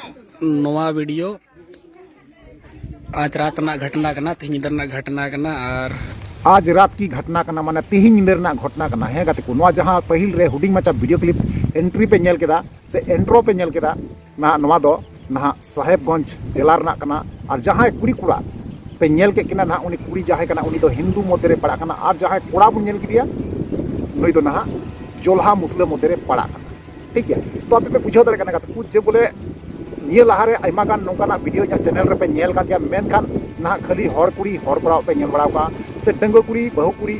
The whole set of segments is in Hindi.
नवा वीडियो आज रात ना घटना करना तीन दिन ना घटना करना और आज रात की घटना करना माने तीन निंदर ना घटना करना है गाते को नवा जहां पहिल रे हुडिंग मचा वीडियो क्लिप एंट्री पे नेल केदा से एंट्रो पे नेल केदा ना नवा दो ना साहेबगंज जिला रना करना और जहां कुड़ी कुड़ा पे नेल के किना ना उनी कुड़ी जहां करना उनी दो हिंदू मध्य रे पड़ा करना और जहां कोड़ा बुन नेल किदिया नई दो ना जोल्हा मुस्लिम मध्य रे पड़ा करना ठीक है। तो आप पे बुझाव दरे करना गाते कुछ जे बोले निये लहारे आइमा गान नोकाना वीडियो या चैनल रे पे नेल का मेनखान ना खाली हर कुड़ी हर कोड़ा पे नेल बड़ाव का से डंगो कुड़ी बहु कुड़ी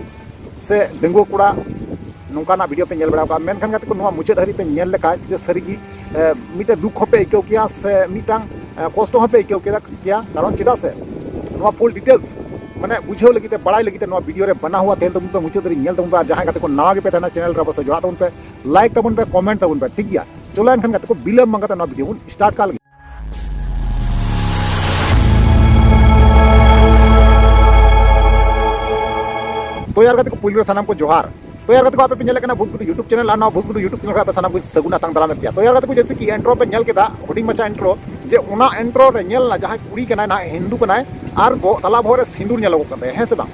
से डंगो कोड़ा नोकाना वीडियो पे नेल बड़ाव का मेनखान गाते को नवा मुचाद हरी पे नेल लेका जे सरीगी मिटे दुख होपे इको किया से मिटांग कष्ट होपे इको किया कारण चिदा से नवा फुल डिटेल्स माने बुझाव लगी बड़ाई लगी वीडियो रे बना हुआ तेल तबन पे मुचाद हरी नेल तबन पे जहां गाते को नवा के पे थाना चैनल रे बस जोड़ा तबन पे लाइक तबन पे कमेंट तबन पे ठीक गया। चलो एनखान गाते को बिलम मंगाता नवा वीडियो स्टार्ट काल तो यार को पुलिस सानाम को जोहार। तो यार को आप पे नेल भूतगुडू यूट्यूब चैनल आना भूतगुडू यूट्यूब चैनल पे सानाम को सगुना तांग दाला में पिया। तो यार को जैसे कि एंट्रो पे नेल केदा हुडिंग मचा एंट्रो जे उना एंट्रो रे नेल ना जहां कुड़ी कनाय ना हिंदू कनाय और ताला भोरे सिंदूर नेलो कते है से बा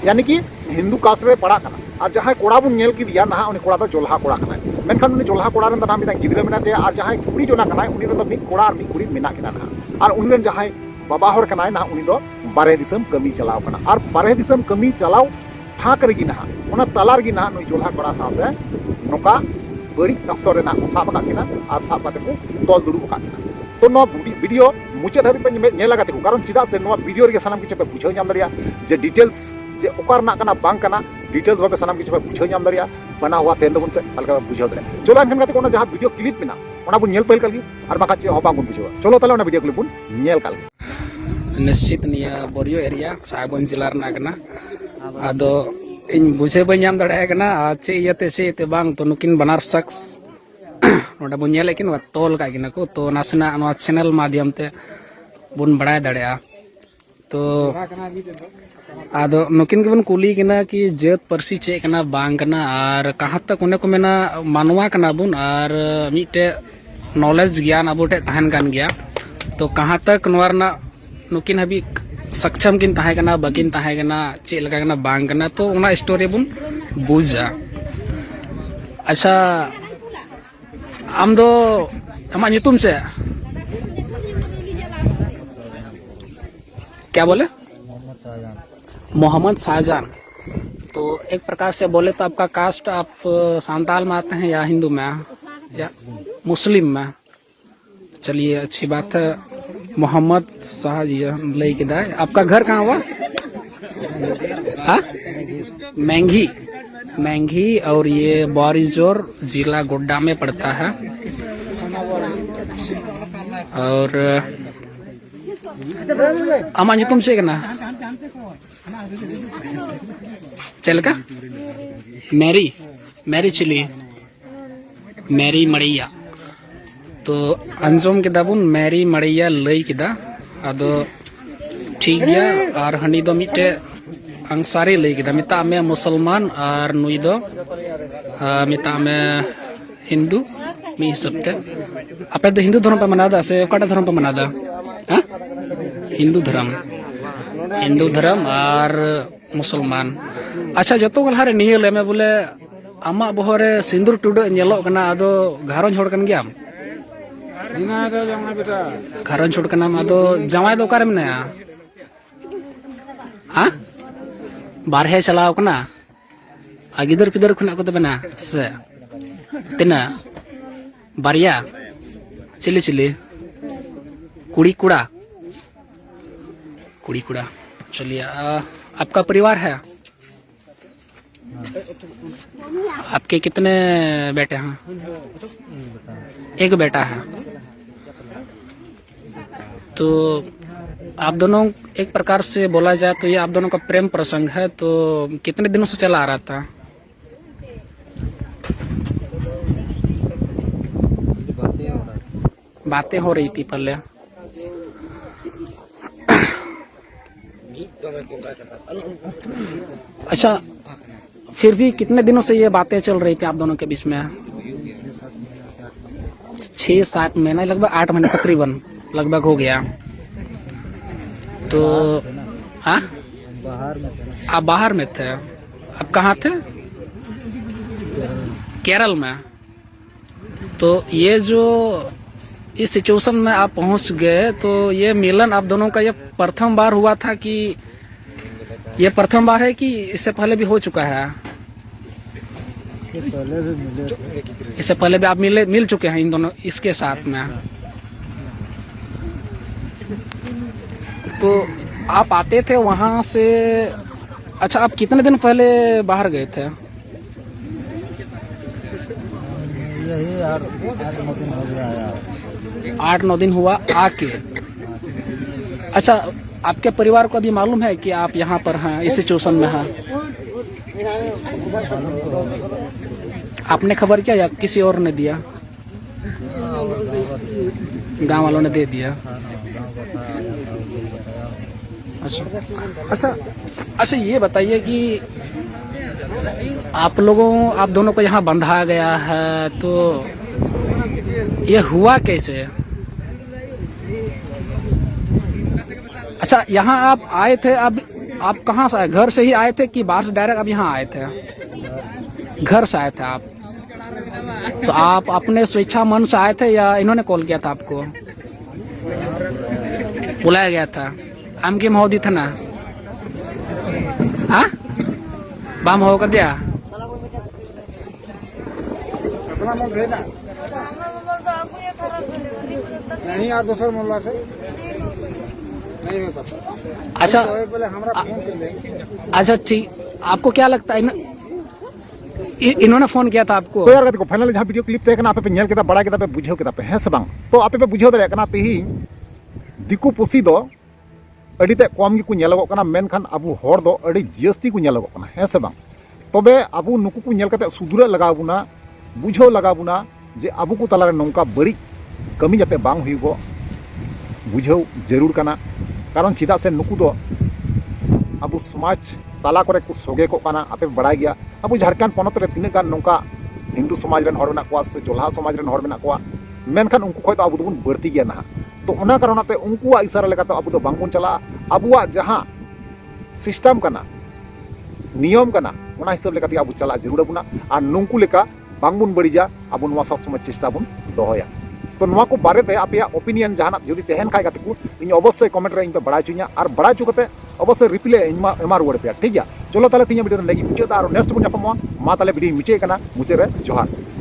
यानी कि हिंदू कास्ट रे पड़ा कना और जहां कोड़ा बुन नेल की दिया ना उनी कोड़ा तो जोल्हा कोड़ा कनाय मेनखान उनी जोल्हा कोड़ा रे नाम मिटा गिदरे मेना ते और जहां कुड़ी जोना कनाय उनी रे तो मिट कोड़ा और मिट कुड़ी मेना किना ना और उनी रे जहां बाबा हर कनाय ना उनी दो बारे दिसम कमी चलाव कना और बारे दिसम कमी चलाव फाक रगी ना उना तला रगी ना नुई जोल्हा कोड़ा साथे नोका बड़ी अक्तो रे ना साब का किना और साब काते को तोल दुड़ुब का किना। तो नो वीडियो मुचे धरी पे नेल लगाते को कारण चिदा से नो वीडियो रे सानाम किछ पे बुझाव नाम दरिया जे डिटेल्स जे ओकर ना कना बांग कना डिटेल्स भाबे सानाम किछ पे बुझाव नाम दरिया बना हुआ तेल दबन पे हल्का बुझाव दरे। चलो एनखान गाते को जहां वीडियो क्लिप मेना ओना बुन नेल पहिल काल और बाका चे होबा बुन बुझाव। चलो तले ओना वीडियो क्लिप बुन नेल काल निश्चित निया बोरियो एरिया साहेबगंज जिला रना करना आदो इन बुझे बम दाड़ा चे बांग तो नुकिन बनार शख्स नोडा बुन नेल किन तोल का किना को तो नासना चैनल माध्यम ते बुन बड़ा दाड़ा तो आदो नुकिन के बन कुली किना कि जेत परसी चे कना बांग कना और कहां तक उन्हें को मेना मानवा कना बुन और मिटे नॉलेज ज्ञान अब तहन कान गया तो कहां तक नोरना नुकिन हबी सक्षम किन तहाय कना बकिन तहाय कना चे लगा कना बांग कना तो उना स्टोरी बुन बुझा। अच्छा आम दो हमा नुतुम से क्या बोले मोहम्मद शाहजहां। तो एक प्रकार से बोले तो आपका कास्ट आप सांताल में आते हैं या हिंदू में या मुस्लिम में। चलिए अच्छी बात है। मोहम्मद शाहजहां ले के दाए आपका घर कहाँ हुआ? हाँ मैंगी मैंगी और ये बारिजोर जिला गोड्डा में पड़ता है। और अमा तुम से ना चल का मैरी मैरी चिली मैरी मड़ैया तो अंजुम के दाबुन मैरी मड़ैया लई किदा आदो ठीक गया और हनी दो मिटे अंसारी लई किदा मिता में मुसलमान और नुई दो मिता में हिंदू मी सबते आपे दो हिंदू धर्म पे मनादा से ओकाटा धर्म पे मनादा हां हिंदू धर्म और मुसलमान। अच्छा जो गलहारे निये ले में बोले आमा बहरे सिंदूर टुडो नेलो कना आदो घारों छोड़ कन गया घारों छोड़ कना आदो जमाई दो कारे मनाया हां बारहे चलाव कना आ गिदर पिदर खुना को तो बना से तिना बारिया चिली चिली कुड़ी कुड़ा कुड़ी कुड़ा। चलिए आपका परिवार है? आपके कितने बेटे हैं? एक बेटा है। तो आप दोनों एक प्रकार से बोला जाए तो ये आप दोनों का प्रेम प्रसंग है। तो कितने दिनों से चला आ रहा था? बातें हो रही थी पहले। अच्छा फिर भी कितने दिनों से ये बातें चल रही थी आप दोनों के बीच में? 6-7 महीना, लगभग 8 महीने तकरीबन लगभग हो गया। तो हाँ, बाहर में थे ना। आप बाहर में थे, आप कहाँ थे? केरल में। तो ये जो इस सिचुएशन में आप पहुंच गए, तो ये मिलन आप दोनों का ये प्रथम बार हुआ था कि ये प्रथम बार है कि इससे पहले भी हो चुका है? इससे पहले भी मिले थे। इससे पहले भी आप मिल चुके हैं इन दोनों इसके साथ में? तो आप आते थे वहाँ से, अच्छा आप कितने दिन पहले बाहर गए थे? यही 8-9 दिन हो गया यार। 8-9 दिन हुआ आके। अच्छा, आपके परिवार को अभी मालूम है कि आप यहाँ पर हैं, इस सिचुएशन में हैं? आपने खबर किया या किसी और ने दिया? गांव वालों ने दे दिया। अच्छा, अच्छा ये बताइए कि आप दोनों को यहाँ बंधा गया है, तो ये हुआ कैसे? अच्छा, यहाँ आप आए थे, अब आप कहाँ से आए? घर से ही आए थे कि बाहर से डायरेक्ट अब यहाँ आए थे? घर से आए थे आप। तो आप अपने स्वेच्छा मन से आए थे या इन्होंने कॉल किया था आपको? बुलाया गया था। आम की महोदी था ना? हाँ, बाम हो कर दिया। नहीं यार, दूसर मोहल्ला से अच्छा, पहले हमारा फोन कर देंगे। अच्छा ठीक, आपको क्या लगता है इन्होंने फोन किया था आपको? तो यार देखो फाइनली जहां वीडियो क्लिप तय पे नेल केदा बड़ा केदा पे बुझाव केदा पे है से बांग, तो आपे पे बुझाव दरे कना तेही दिकु पुसी दो अड़ी ते कम गी को नेलगो कना, मेनखान अबु हर दो अड़ी जस्ती को नेलगो कना है से बांग। तबे अबु नुकु को नेल कते सुधुरा लगाबुना, बुझाव लगाबुना जे अबु को तलारे नौका बड़ी कमी जाते बांग हुईगो, बुझाव जरूर कना। कारण चिदा से नुकु दो अबु समाज ताला करे को सोगे को कना। आपे बड़ा गया अबु झारखंड पनत रे तिने गान नौका हिंदू समाज रेन हर मेना कोआ से जोल्हा समाज रेन हर मेना कोआ, मेनखान उनको खय तो अबु दोबन बढ़ती गया ना। तो उना कारणते उनकुआ इशारा लेकाते अबु दो बांगबन चला। अबुआ जहां सिस्टम कना, नियम कना, उना हिसाब लेकाते अबु चला जरूर अबुना। और नुंकु लेका बांगबन बड़ीजा अबु नवा सब समय चेष्टा बन दोहया। तो नवा को बारे ते आपे ओपिनियन जहां जदि तहन खाय गाते को इन अवश्य कमेंट रे इन पे बड़ा चुनिया और बड़ा चुकते अवश्य रिप्ले एमा रुआड़ पे। ठीक गया, चलो ताले तीन वीडियो लगी मुझे और नेक्स्ट बन मा ताले वीडियो मुचे कना मुचे रे जोहार।